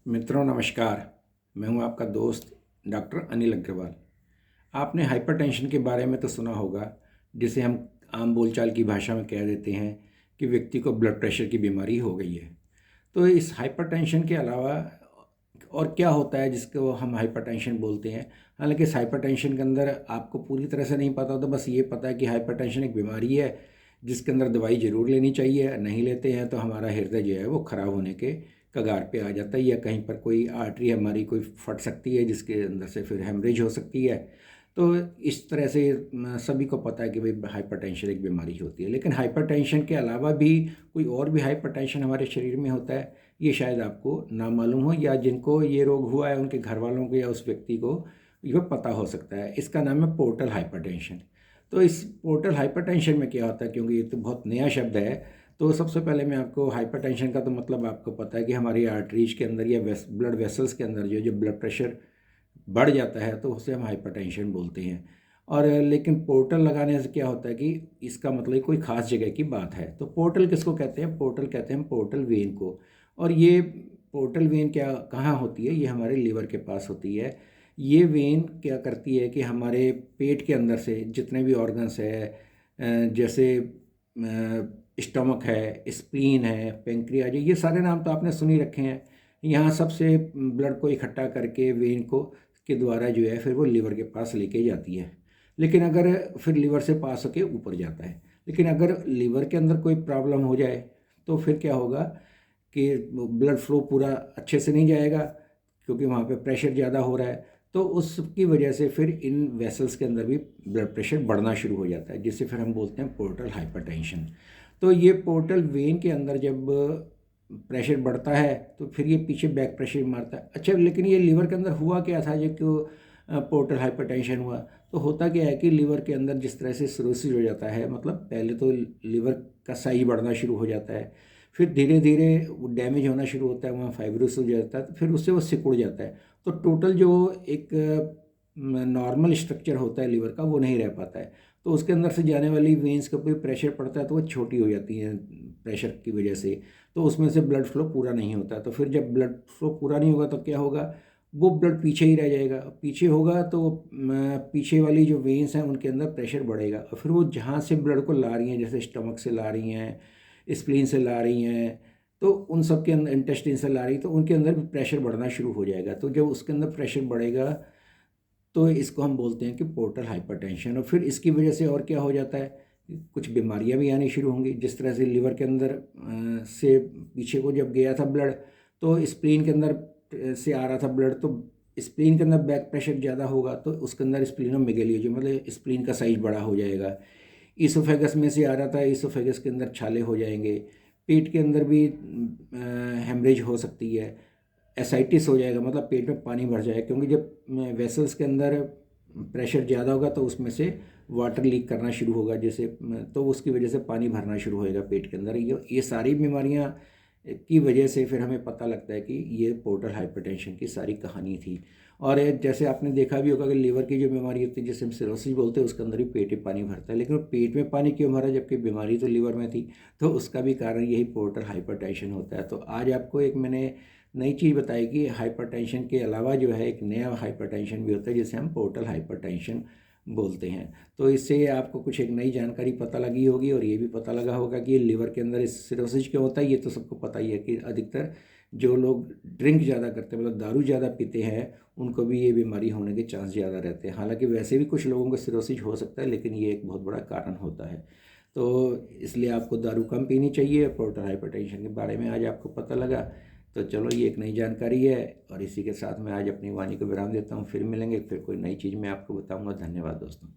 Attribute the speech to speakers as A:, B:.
A: मित्रों नमस्कार। मैं हूं आपका दोस्त डॉक्टर अनिल अग्रवाल। आपने हाइपरटेंशन के बारे में तो सुना होगा, जिसे हम आम बोलचाल की भाषा में कह देते हैं कि व्यक्ति को ब्लड प्रेशर की बीमारी हो गई है। तो इस हाइपरटेंशन के अलावा और क्या होता है जिसको हम हाइपरटेंशन बोलते हैं। हालांकि इस हाइपरटेंशन के अंदर आपको पूरी तरह से नहीं पता होता, बस ये पता है कि हाइपरटेंशन एक बीमारी है जिसके अंदर दवाई ज़रूर लेनी चाहिए। नहीं लेते हैं तो हमारा हृदय जो है वो ख़राब होने के कगार पे आ जाता है, या कहीं पर कोई आर्टरी हमारी कोई फट सकती है जिसके अंदर से फिर हेमरेज हो सकती है। तो इस तरह से सभी को पता है कि भाई हाइपरटेंशन एक बीमारी होती है। लेकिन हाइपरटेंशन के अलावा भी कोई और भी हाइपरटेंशन हमारे शरीर में होता है, ये शायद आपको ना मालूम हो, या जिनको ये रोग हुआ है उनके घर वालों को या उस व्यक्ति को ये पता हो सकता है। इसका नाम है पोर्टल हाइपरटेंशन। तो इस पोर्टल हाइपरटेंशन में क्या होता है, क्योंकि ये तो बहुत नया शब्द है, तो सबसे पहले मैं आपको हाइपरटेंशन का तो मतलब आपको पता है कि हमारी आर्टरीज के अंदर या ब्लड वेसल्स के अंदर जो जो ब्लड प्रेशर बढ़ जाता है तो उसे हम हाइपरटेंशन बोलते हैं। और लेकिन पोर्टल लगाने से क्या होता है कि इसका मतलब कोई ख़ास जगह की बात है। तो पोर्टल किसको कहते हैं? पोर्टल कहते हैं पोर्टल वेन को। और ये पोर्टल वेन क्या कहाँ होती है? ये हमारे लीवर के पास होती है। ये वेन क्या करती है कि हमारे पेट के अंदर से जितने भी ऑर्गन्स है, जैसे स्टमक है, स्प्लीन है, पेंक्रियाज है, ये सारे नाम तो आपने सुन ही रखे हैं। यहाँ सबसे ब्लड को इकट्ठा करके वेन को के द्वारा जो है फिर वो लीवर के पास लेके जाती है। लेकिन अगर फिर लीवर से पास होके ऊपर जाता है। लेकिन अगर लीवर के अंदर कोई प्रॉब्लम हो जाए तो फिर क्या होगा कि ब्लड फ्लो पूरा अच्छे से नहीं जाएगा, क्योंकि वहाँ पे प्रेशर ज़्यादा हो रहा है। तो उसकी वजह से फिर इन वेसल्स के अंदर भी ब्लड प्रेशर बढ़ना शुरू हो जाता है, जिससे फिर हम बोलते हैं पोर्टल हाइपरटेंशन। तो ये पोर्टल वेन के अंदर जब प्रेशर बढ़ता है तो फिर ये पीछे बैक प्रेशर मारता है। अच्छा, लेकिन ये लीवर के अंदर हुआ क्या था जो क्यों पोर्टल हाइपरटेंशन हुआ? तो होता क्या है कि लीवर के अंदर जिस तरह से सिरोसिस हो जाता है, मतलब पहले तो लीवर का साइज बढ़ना शुरू हो जाता है, फिर धीरे धीरे वो डैमेज होना शुरू होता है, वहाँ फाइब्रोसिस हो जाता है, तो फिर उससे वो सिकुड़ जाता है। तो टोटल जो एक नॉर्मल स्ट्रक्चर होता है लीवर का वो नहीं रह पाता है। तो उसके अंदर से जाने वाली वेंस का कोई प्रेशर पड़ता है तो वो छोटी हो जाती हैं प्रेशर की वजह से। तो उसमें से ब्लड फ्लो पूरा नहीं होता। तो फिर जब ब्लड फ्लो पूरा नहीं होगा तो क्या होगा? वो ब्लड पीछे ही रह जाएगा। पीछे होगा तो पीछे वाली जो वेंस हैं उनके अंदर प्रेशर बढ़ेगा, और फिर वो जहाँ से ब्लड को ला रही हैं, जैसे स्टमक से ला रही हैं, स्प्लीन से ला रही हैं, तो उन सब के अंदर इंटेस्टाइन से ला रही, तो उनके अंदर भी प्रेशर बढ़ना शुरू हो जाएगा। तो जब उसके अंदर प्रेशर बढ़ेगा तो इसको हम बोलते हैं कि पोर्टल हाइपरटेंशन। और फिर इसकी वजह से और क्या हो जाता है, कुछ बीमारियां भी आनी शुरू होंगी। जिस तरह से लीवर के अंदर से पीछे को जब गया था ब्लड, तो स्प्लीन के अंदर से आ रहा था ब्लड, तो स्प्लीन के अंदर बैक प्रेशर ज़्यादा होगा तो उसके अंदर स्प्लीनोमेगाली हो जाए, मतलब स्प्लीन का साइज बड़ा हो जाएगा। ईसोफेगस में से आ रहा था, ईसोफेगस के अंदर छाले हो जाएंगे। पेट के अंदर भी हेमरेज हो सकती है, एसाइटिस हो जाएगा, मतलब पेट में पानी भर जाएगा, क्योंकि जब वेसल्स के अंदर प्रेशर ज़्यादा होगा तो उसमें से वाटर लीक करना शुरू होगा, जैसे तो उसकी वजह से पानी भरना शुरू होएगा पेट के अंदर। ये सारी बीमारियां की वजह से फिर हमें पता लगता है कि ये पोर्टल हाइपरटेंशन की सारी कहानी थी। और जैसे आपने देखा भी होगा कि लीवर की जो बीमारी होती है जिसे हम सिरोसिस बोलते हैं, उसके अंदर भी पेट में पानी भरता है। लेकिन वो पेट में पानी क्यों भरा जबकि बीमारी तो लीवर में थी? तो उसका भी कारण यही पोर्टल हाइपरटेंशन होता है। तो आज आपको एक मैंने नई चीज़ बताई कि हाइपरटेंशन के अलावा जो है एक नया हाइपरटेंशन भी होता है जिसे हम पोर्टल हाइपरटेंशन बोलते हैं। तो इससे आपको कुछ एक नई जानकारी पता लगी होगी, और ये भी पता लगा होगा कि ये लीवर के अंदर इस सिरोसिस क्यों होता है। ये तो सबको पता ही है कि अधिकतर जो लोग ड्रिंक ज़्यादा करते हैं, मतलब दारू ज़्यादा पीते हैं, उनको भी ये बीमारी होने के चांस ज़्यादा रहते हैं। हालांकि वैसे भी कुछ लोगों को सिरोसिस हो सकता है, लेकिन ये एक बहुत बड़ा कारण होता है। तो इसलिए आपको दारू कम पीनी चाहिए। पोर्टल हाइपरटेंशन के बारे में आज आपको पता लगा, तो चलो ये एक नई जानकारी है। और इसी के साथ मैं आज अपनी वाणी को विराम देता हूँ। फिर मिलेंगे, फिर कोई नई चीज़ मैं आपको बताऊँगा। धन्यवाद दोस्तों।